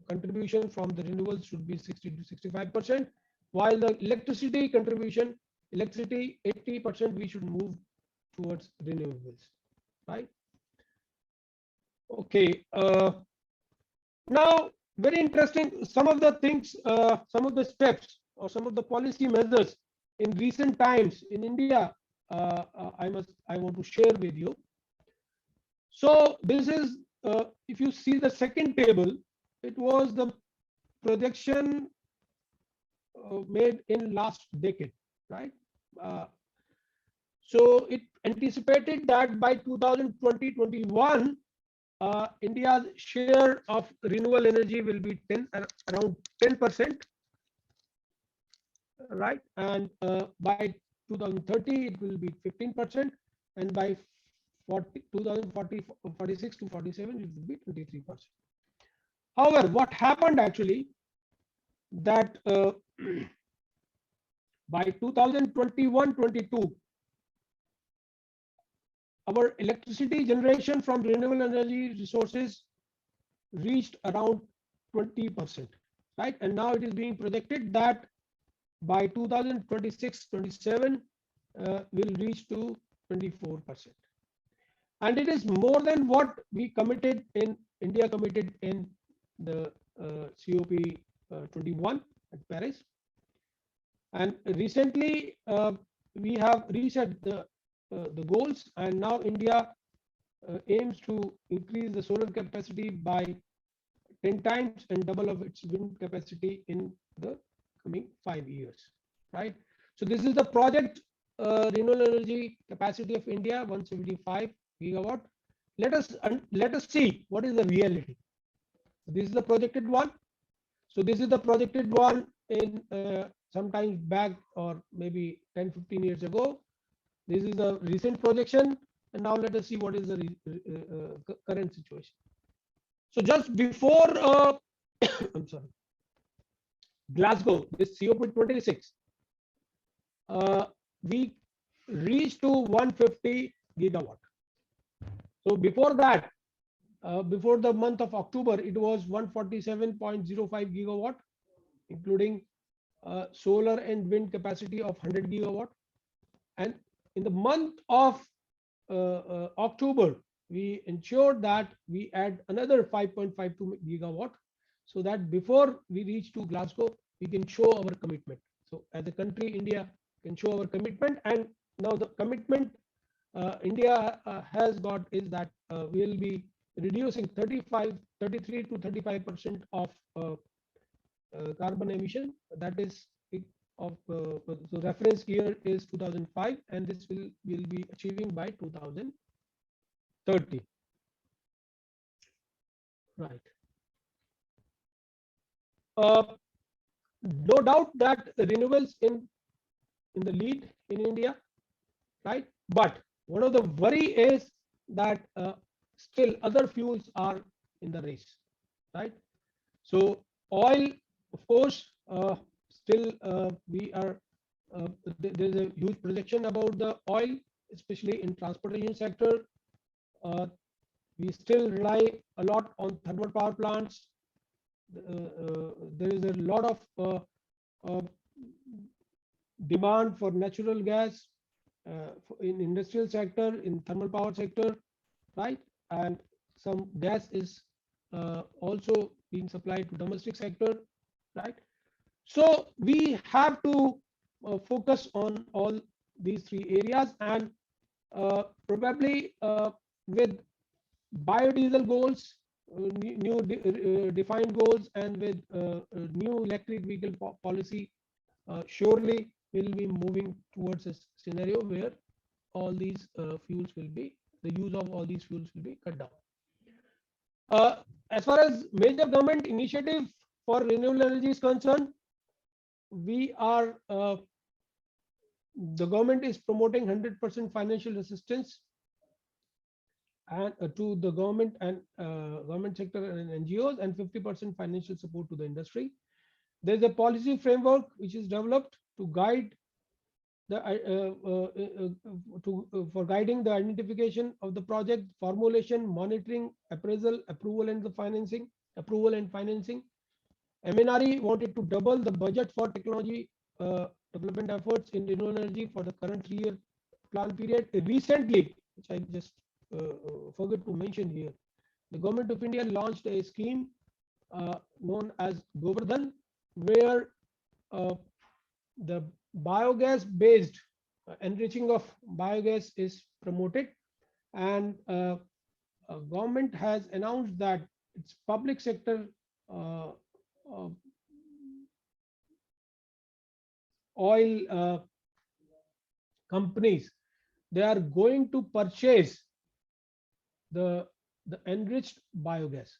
contribution from the renewables should be 60 to 65%, while the electricity contribution, 80% we should move towards renewables, right? Okay, now very interesting, some of the things, some of the steps or some of the policy measures in recent times in India, I want to share with you. So this is, if you see the second table, it was the projection made in last decade, right? So it anticipated that by 2020-21, India's share of renewable energy will be around 10%, right? And by 2030, it will be 15%, and by 2046 to 47, it will be 23%. However, what happened actually, that by 2021-22, our electricity generation from renewable energy resources reached around 20%, right? And now it is being projected that by 2026-27 will reach to 24%. And it is more than what we committed in India committed in the COP21 at Paris. And recently we have reset the goals, and now India aims to increase the solar capacity by 10 times and double of its wind capacity in the coming 5 years, right? So this is the project renewable energy capacity of India, 175 gigawatt. Let us see what is the reality. This is the projected one. So this is the projected one in sometime back, or maybe 10-15 years ago. This is the recent projection, and now let us see what is the current situation. So just before I'm sorry, Glasgow, this COP26, we reached to 150 gigawatt. So before that, before the month of October, it was 147.05 gigawatt, including solar and wind capacity of 100 gigawatt. And in the month of October, we ensured that we add another 5.52 gigawatt, so that before we reach to Glasgow, we can show our commitment. So as a country, India can show our commitment, and now the commitment India has got is that we will be reducing 33 to 35% of carbon emission. That is of the reference year is 2005, and this will be achieving by 2030. Right. No doubt that renewables in the lead in India, right? But one of the worry is that still other fuels are in the race, right? So oil, of course, still we are there's a huge projection about the oil, especially in transportation sector. We still rely a lot on thermal power plants. There is a lot of demand for natural gas in industrial sector, in thermal power sector, right? And some gas is also being supplied to domestic sector, right? So we have to focus on all these three areas, and probably with biodiesel goals, new defined goals, and with new electric vehicle policy, surely we'll be moving towards a scenario where all these fuels will be, the use of all these fuels will be cut down. As far as major government initiative for renewable energy is concerned, we are the government is promoting 100% financial assistance and to the government and government sector and NGOs, and 50% financial support to the industry. There's a policy framework which is developed to guide the for guiding the identification of the project, formulation, monitoring, appraisal, approval and financing. MNRE wanted to double the budget for technology development efforts in renewable energy for the current 3-year plan period. Recently, which I just forgot to mention here, the Government of India launched a scheme known as Govardhan, where the biogas based enriching of biogas is promoted, and government has announced that its public sector oil companies, they are going to purchase the enriched biogas.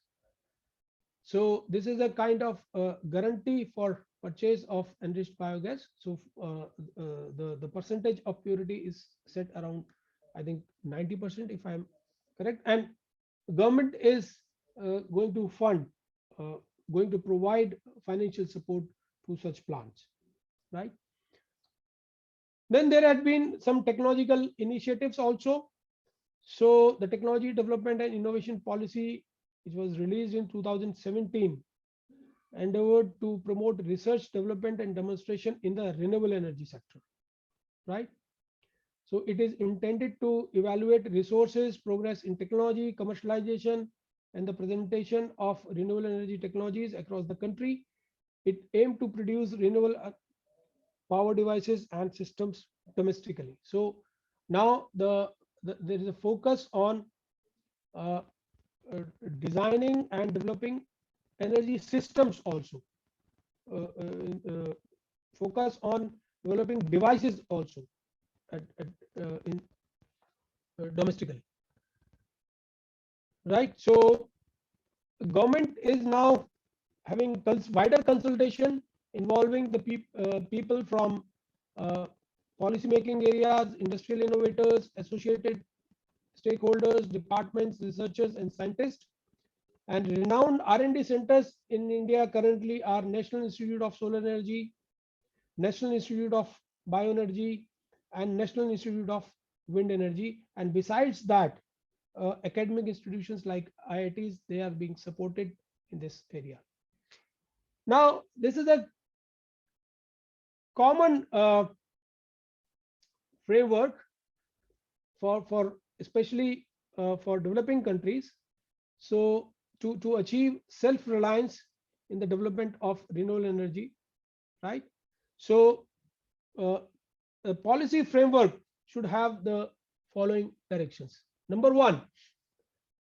So this is a kind of guarantee for purchase of enriched biogas. So the percentage of purity is set around, I think, 90%, if I'm correct. And government is going to fund, going to provide financial support to such plants, right? Then there had been some technological initiatives also. So the Technology Development and Innovation Policy, which was released in 2017, endeavored to promote research, development and demonstration in the renewable energy sector, right? So it is intended to evaluate resources, progress in technology, commercialization and the presentation of renewable energy technologies across the country. It aimed to produce renewable power devices and systems domestically. So now there is a focus on designing and developing energy systems also, focus on developing devices also domestically, right? So government is now having wider consultation involving the people from policy making areas, industrial innovators, associated stakeholders, departments, researchers and scientists. And renowned R&D centers in India currently are National Institute of Solar Energy, National Institute of Bioenergy and National Institute of Wind Energy. And besides that, academic institutions like IITs, they are being supported in this area. Now, this is a common framework for especially for developing countries. So to achieve self-reliance in the development of renewable energy, right? So a policy framework should have the following directions. Number one,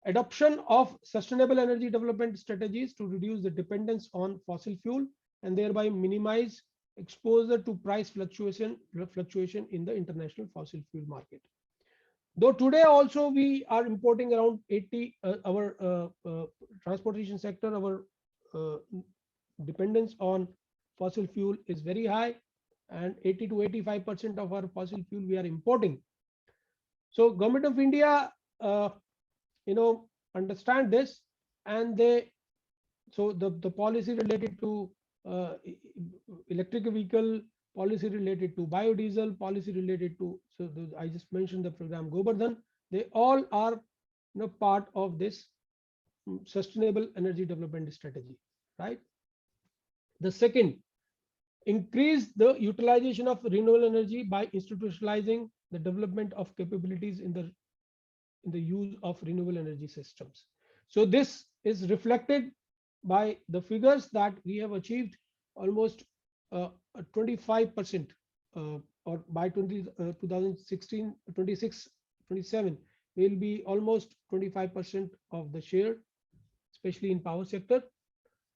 adoption of sustainable energy development strategies to reduce the dependence on fossil fuel and thereby minimize exposure to price fluctuation in the international fossil fuel market. Though today also we are importing around 80, our transportation sector, our dependence on fossil fuel is very high, and 80 to 85% of our fossil fuel we are importing. So Government of India, understand this, and so the policy related to electric vehicle, policy related to biodiesel, policy related to, I just mentioned the program Govardhan, they all are part of this sustainable energy development strategy, right? The second, increase the utilization of renewable energy by institutionalizing the development of capabilities in the use of renewable energy systems. So this is reflected by the figures that we have achieved almost 25%, or by 2016, 26, 27 will be almost 25% of the share, especially in power sector.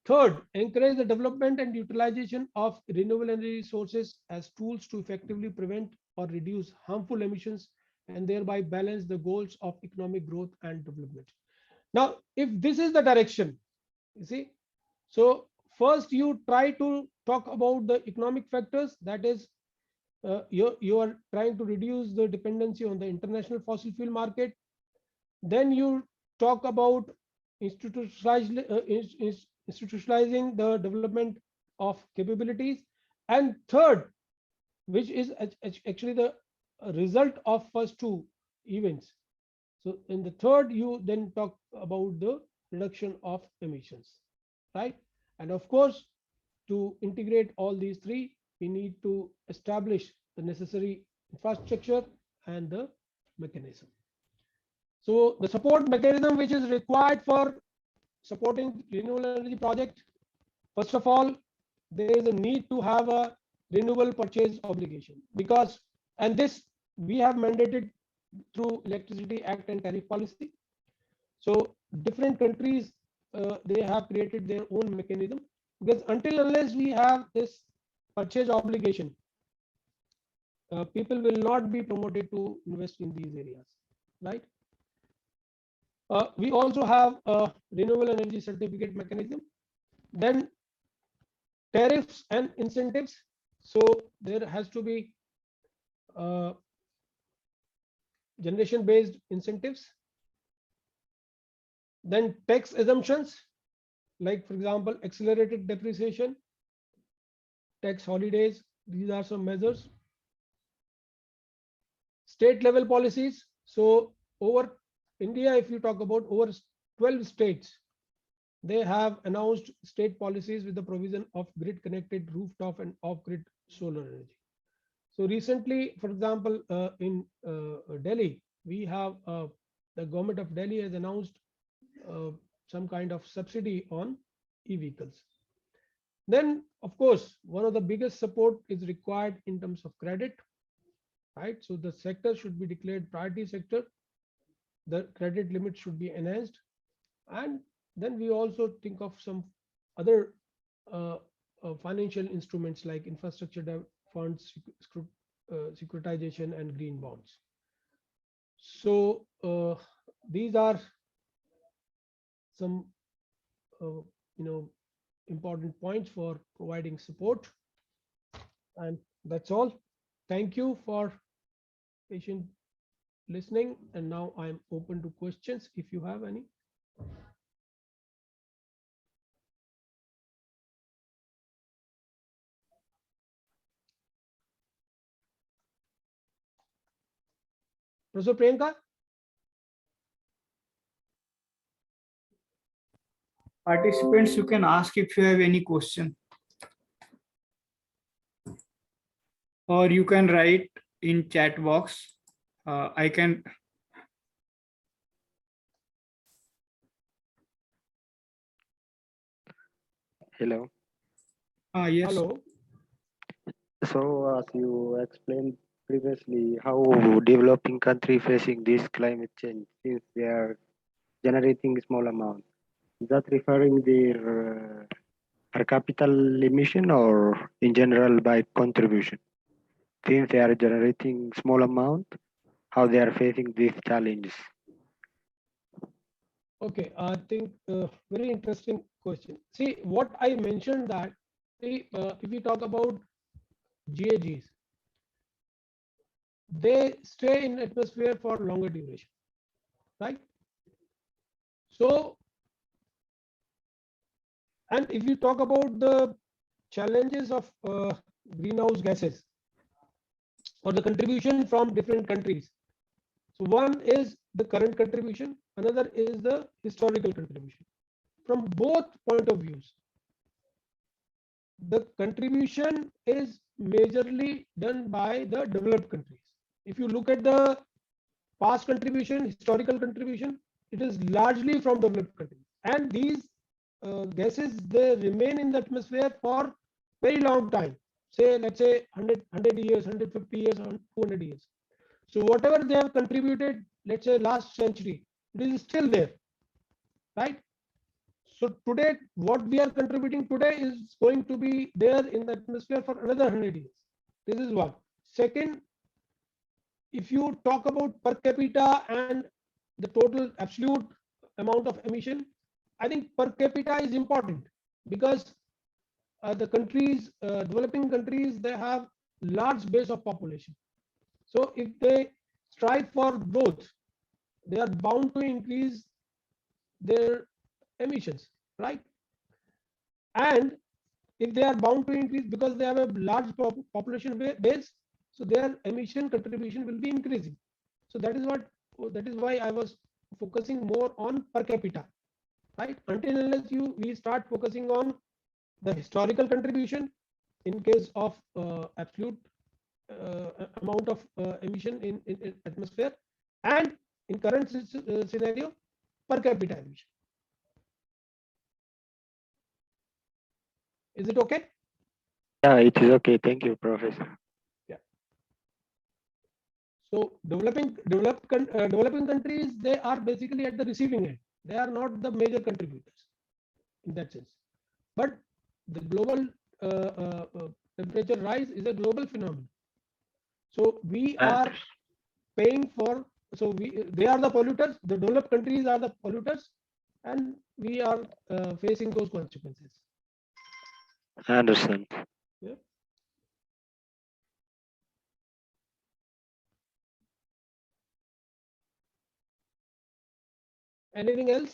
Third, encourage the development and utilization of renewable energy sources as tools to effectively prevent or reduce harmful emissions and thereby balance the goals of economic growth and development. Now, if this is the direction, you see, so first you try to talk about the economic factors, that is you are trying to reduce the dependency on the international fossil fuel market. Then you talk about institutionalizing the development of capabilities. And third, which is actually the result of first two events. So in the third, you then talk about the reduction of emissions, right? And of course, to integrate all these three, we need to establish the necessary infrastructure and the mechanism. So the support mechanism which is required for supporting renewable energy project, first of all, there is a need to have a renewable purchase obligation, because, and this we have mandated through Electricity Act and tariff policy. So different countries, they have created their own mechanism, because until unless we have this purchase obligation, people will not be promoted to invest in these areas, right? We also have a renewable energy certificate mechanism, then tariffs and incentives. So there has to be generation based incentives, then tax assumptions, like for example accelerated depreciation, tax holidays. These are some measures. State level policies. So over India, if you talk about over 12 states, they have announced state policies with the provision of grid connected rooftop and off grid solar energy. So recently, for example, in Delhi, we have the government of Delhi has announced some kind of subsidy on e-vehicles. Then, of course, one of the biggest support is required in terms of credit, right? So the sector should be declared priority sector. The credit limit should be enhanced. And then we also think of some other financial instruments like infrastructure funds, securitization, and green bonds. So these are some important points for providing support. And that's all. Thank you for patient listening. And now I'm open to questions if you have any. Professor Priyanka? Participants, you can ask if you have any question. Or you can write in chat box. I can. Hello. Yes. Hello. So, as you explained previously, how developing country facing this climate change since they are generating small amount. Is that referring their per capita emission or in general by contribution? Since they are generating small amount, how they are facing these challenges? Okay, I think very interesting question. See, what I mentioned that if we talk about GAGs, they stay in atmosphere for longer duration, right? So, and if you talk about the challenges of greenhouse gases or the contribution from different countries, so one is the current contribution, another is the historical contribution. From both point of views, the contribution is majorly done by the developed countries. If you look at the past contribution, historical contribution, it is largely from developed countries. And these gases, they remain in the atmosphere for very long time. Say, let's say 100 years, 150 years, or 200 years. So whatever they have contributed, let's say last century, it is still there, right? So today, what we are contributing today is going to be there in the atmosphere for another 100 years. This is one. Second, if you talk about per capita and the total absolute amount of emission, I think per capita is important because the countries, developing countries, they have large base of population. So if they strive for growth, they are bound to increase their emissions, right? And if they are bound to increase because they have a large population base, so their emission contribution will be increasing. So that is why I was focusing more on per capita, right? Until unless we start focusing on the historical contribution in case of absolute amount of emission in atmosphere, and in current scenario per capita emission. Is it okay? Yeah, it is okay. Thank you, Professor. So developing countries, they are basically at the receiving end. They are not the major contributors in that sense. But the global temperature rise is a global phenomenon. So we are paying for. So they are the polluters. The developed countries are the polluters, and we are facing those consequences. I understand. Yeah. Anything else?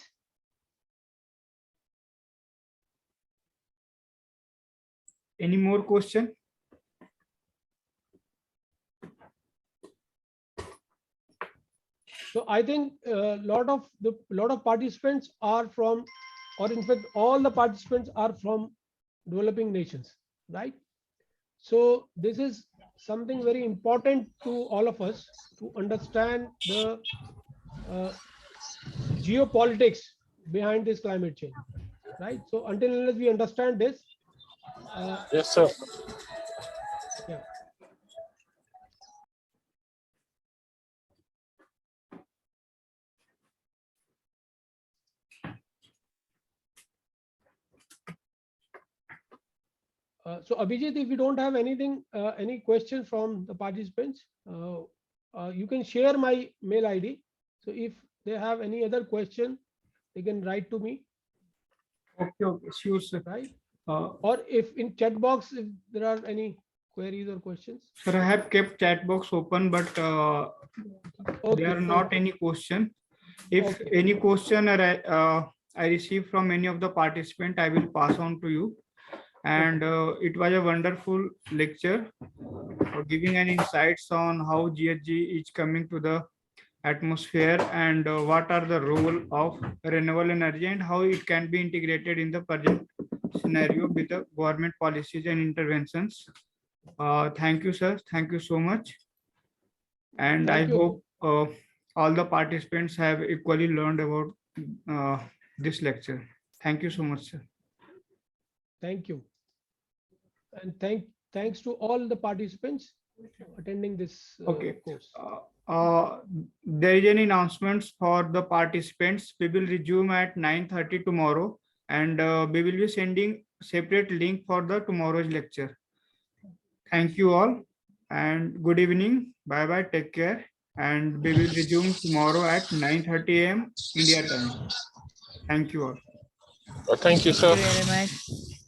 Any more question? So I think a lot of participants are from, or in fact, all the participants are from developing nations, right? So this is something very important to all of us to understand the geopolitics behind this climate change, right? So until unless we understand this, Yes, sir. yeah. So Abhijit, if you don't have anything, any questions from the participants, you can share my mail ID. So if they have any other question, they can write to me, Okay, sure, sir. right? Uh, Or if in chat box, if there are any queries or questions. Sir, I have kept chat box open, but Okay, there are not okay. any question. If Okay. any question I receive from any of the participant, I will pass on to you. And it was a wonderful lecture giving an insights on how GHG is coming to the atmosphere and what are the role of renewable energy and how it can be integrated in the present scenario with the government policies and interventions. Thank you, sir. Thank you so much. And Thank I you. hope all the participants have equally learned about this lecture. Thank you so much, sir. Thank you. And thanks to all the participants attending this Okay. course. There is an announcement for the participants. We will resume at 9:30 tomorrow, and we will be sending separate link for the tomorrow's lecture. Thank you all, and good evening. Bye bye. Take care, and we will resume tomorrow at 9:30 a.m. India time. Thank you all. Well, thank you, sir. Thank you very much.